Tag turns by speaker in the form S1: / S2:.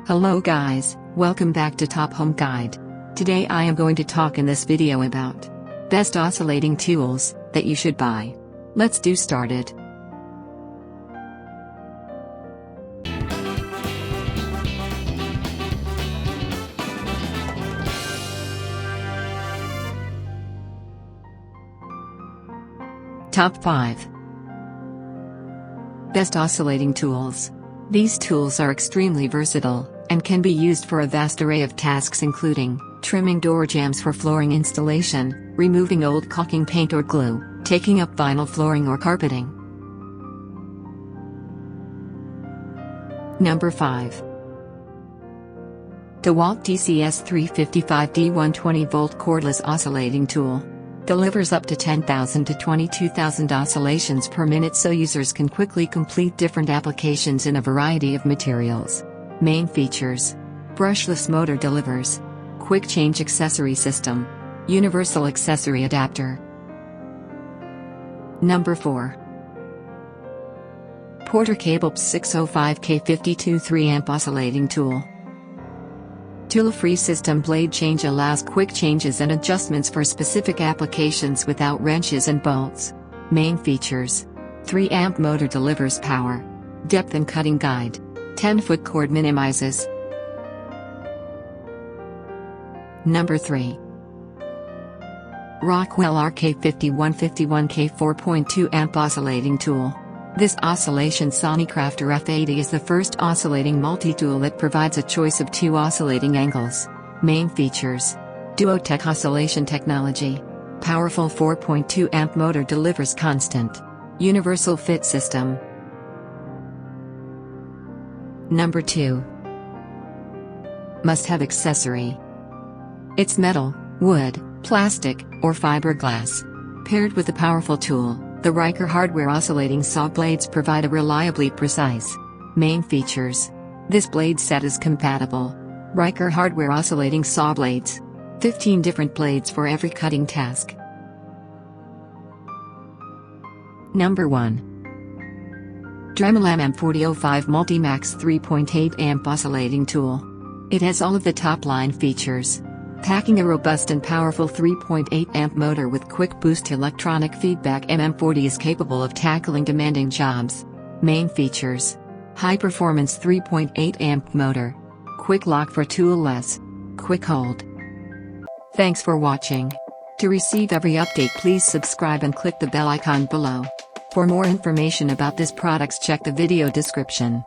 S1: Hello guys, welcome back to Top Home Guide. Today I am going to talk in this video about best oscillating tools that you should buy. Let's do started. Top 5 Best oscillating tools. These tools are extremely versatile and can be used for a vast array of tasks including trimming door jambs for flooring installation, removing old caulking paint or glue, taking up vinyl flooring or carpeting. Number 5. DeWalt DCS 355D 120-volt cordless oscillating tool. Delivers up to 10,000 to 22,000 oscillations per minute so users can quickly complete different applications in a variety of materials. Main features: brushless motor delivers, quick change accessory system, universal accessory adapter. Number 4. Porter Cable 605K 52 3-amp oscillating tool. Tool-free system blade change allows quick changes and adjustments for specific applications without wrenches and bolts. Main features: 3-amp motor delivers power, depth and cutting guide, 10-foot cord minimizes. Number 3. Rockwell RK5151K 4.2 amp oscillating tool. This oscillation Sonicrafter F80 is the first oscillating multi-tool that provides a choice of 2 oscillating angles. Main features: Duotech oscillation technology, powerful 4.2 amp motor delivers constant, universal fit system. Number 2. Must-have accessory. It's metal, wood, plastic, or fiberglass. Paired with a powerful tool, the Riker hardware oscillating saw blades provide a reliably precise. Main features: this blade set is compatible. Riker hardware oscillating saw blades. 15 different blades for every cutting task. Number 1. Dremel MM4005 Multimax 3.8 amp oscillating tool. It has all of the top-line features. Packing a robust and powerful 3.8 amp motor with quick boost electronic feedback, MM40 is capable of tackling demanding jobs. Main features: high performance 3.8 amp motor, quick lock for tool-less, quick hold. Thanks for watching. To receive every update, please subscribe and click the bell icon below. For more information about this products, check the video description.